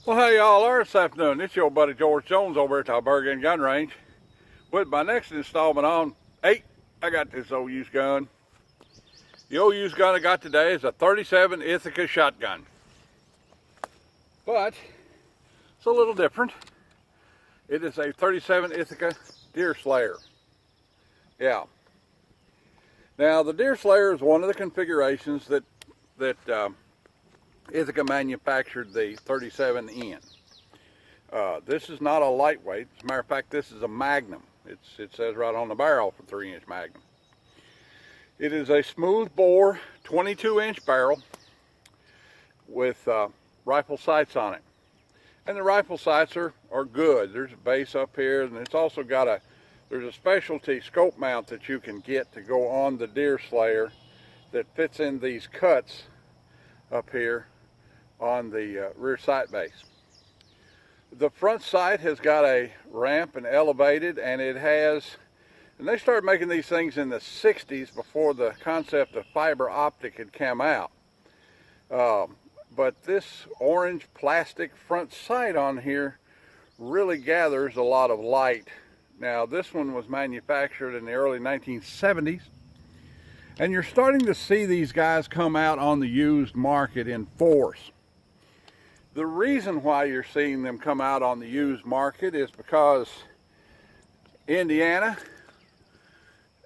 Well, how y'all are this afternoon? It's your buddy George Jones over at the Alberga Gun Range with my next installment on. Hey, I got this old used gun. The old used gun I got today is a 37 Ithaca shotgun. But it's a little different. It is a 37 Ithaca Deer Slyer. Yeah. Now the Deer Slyer is one of the configurations that Ithaca manufactured the 37 in. This is not a lightweight. As a matter of fact, this is a Magnum. It says right on the barrel for 3-inch Magnum. It is a smooth bore 22-inch barrel with rifle sights on it. And the rifle sights are good. There's a base up here, and it's also got there's a specialty scope mount that you can get to go on the Deer Slyer that fits in these cuts up here on the rear sight base. The front sight has got a ramp and elevated, and it has, and they started making these things in the 60s before the concept of fiber optic had come out. But this orange plastic front sight on here really gathers a lot of light. Now this one was manufactured in the early 1970s, and you're starting to see these guys come out on the used market in force. The reason why you're seeing them come out on the used market is because Indiana,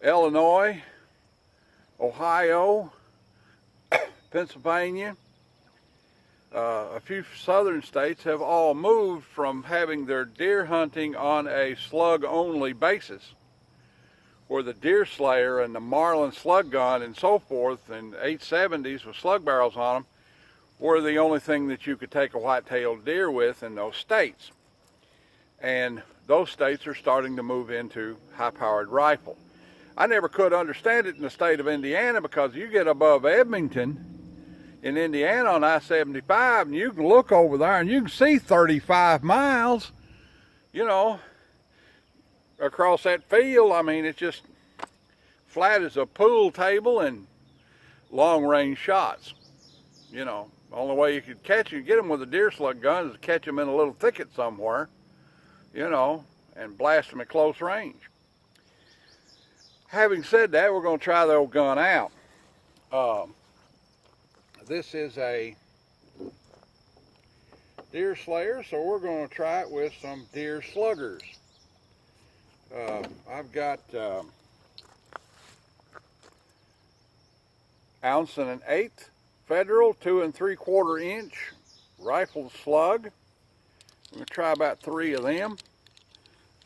Illinois, Ohio, Pennsylvania, a few southern states have all moved from having their deer hunting on a slug-only basis, where the Deer Slyer and the Marlin slug gun and so forth, and 870s with slug barrels on them, were the only thing that you could take a white-tailed deer with in those states. And those states are starting to move into high-powered rifle. I never could understand it in the state of Indiana, because you get above Edmonton in Indiana on I-75 and you can look over there and you can see 35 miles, you know, across that field. I mean, it's just flat as a pool table and long-range shots. You know, the only way you could get them with a deer slug gun is to catch them in a little thicket somewhere, you know, and blast them at close range. Having said that, we're going to try the old gun out. This is a Deer Slyer, so we're going to try it with some deer sluggers. I've got 1 1/8 Federal 2 3/4 inch rifle slug. I'm going to try about 3 of them.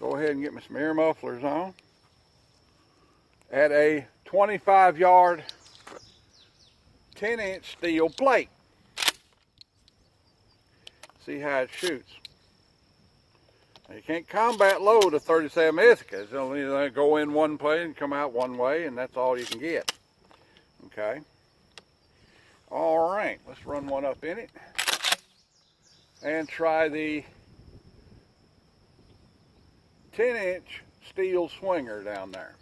Go ahead and get me some ear mufflers on. At a 25-yard 10-inch steel plate. See how it shoots. Now, you can't combat load a 37 Ithaca. It's only go in one way and come out one way, and that's all you can get. Okay. All right, let's run one up in it and try the 10-inch steel swinger down there.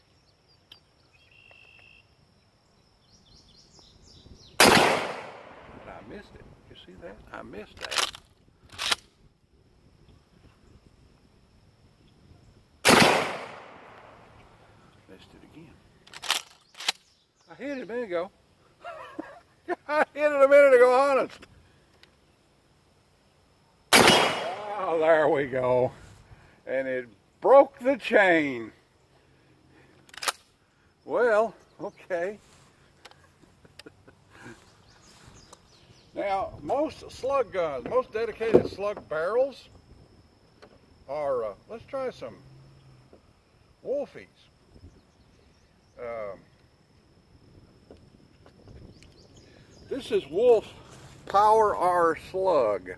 I missed it. You see that? I missed that. Missed it again. I hit it a minute ago. I hit it a minute ago, honest. Oh, there we go. And it broke the chain. Well, okay. Now, most slug guns, most dedicated slug barrels are, let's try some Wolfies. This is Wolf Power R Slug.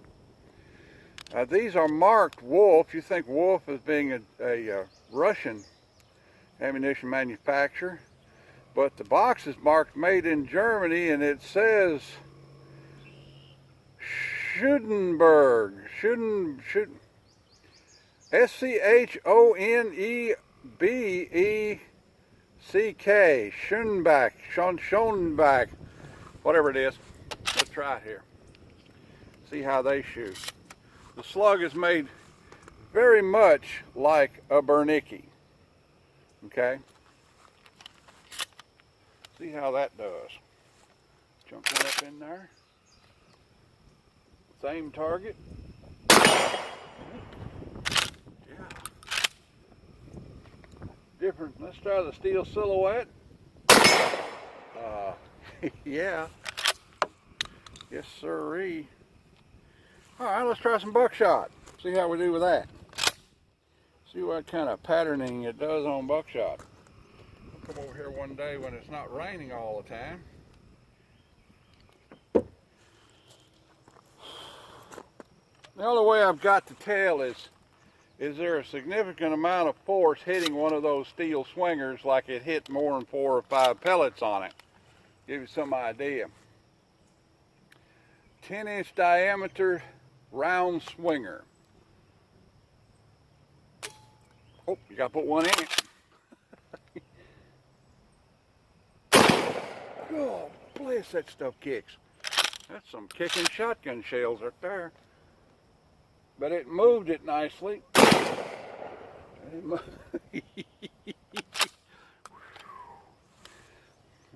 These are marked Wolf. You think Wolf as being a Russian ammunition manufacturer, but the box is marked made in Germany, and it says Schonenberg, S-C-H-O-N-E-B-E-C-K, Schonenbach, whatever it is. Let's try it here. See how they shoot. The slug is made very much like a Bernicki. Okay? See how that does. Jump one up in there. Same target. Yeah. Different. Let's try the steel silhouette. Yeah. Yes, sirree. All right, let's try some buckshot. See how we do with that. See what kind of patterning it does on buckshot. I'll come over here one day when it's not raining all the time. The only way I've got to tell is there a significant amount of force hitting one of those steel swingers, like it hit more than 4 or 5 pellets on it. Give you some idea. 10-inch diameter round swinger. Oh, you gotta put one in it. Oh, bless, that stuff kicks. That's some kicking shotgun shells right there. But it moved it nicely.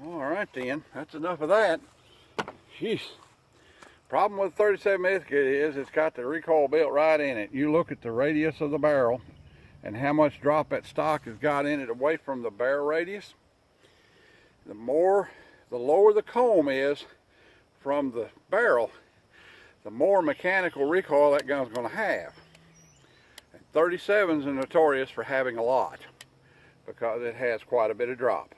All right then, that's enough of that. Jeez. Problem with 37 Ithaca is it's got the recoil built right in it. You look at the radius of the barrel and how much drop that stock has got in it away from the barrel radius. The lower the comb is from the barrel, the more mechanical recoil that gun's going to have. And 37s are notorious for having a lot because it has quite a bit of drop.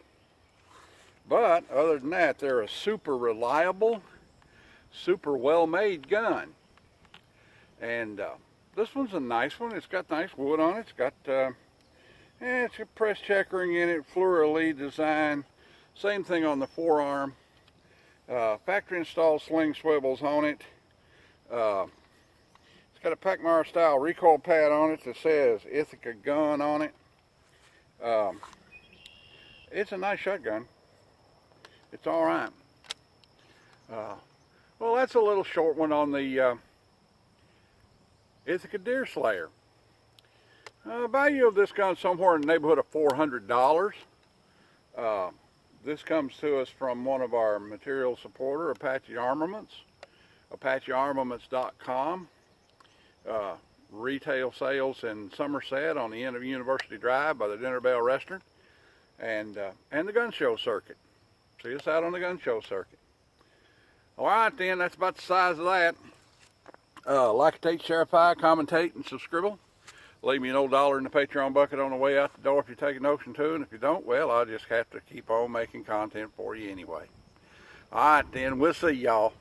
But other than that, they're a super reliable, super well-made gun. And this one's a nice one. It's got nice wood on it. It's got it's got press checkering in it, fleur-de-lis design. Same thing on the forearm. Factory installed sling swivels on it. It's got a Pachmayr style recoil pad on it that says Ithaca gun on it. It's a nice shotgun. It's all right. Well, that's a little short one on the Ithaca Deer Slyer. Value of this gun somewhere in the neighborhood of $400. This comes to us from one of our material supporter, Apache Armaments, ApacheArmaments.com. Retail sales in Somerset on the end of University Drive by the Dinner Bell Restaurant, and the gun show circuit. See us out on the gun show circuit. All right then, that's about the size of that. Like, take, share, commentate, and subscribe. Leave me an old $1 in the Patreon bucket on the way out the door if you take a notion to, and if you don't, well, I'll just have to keep on making content for you anyway. All right then, we'll see y'all.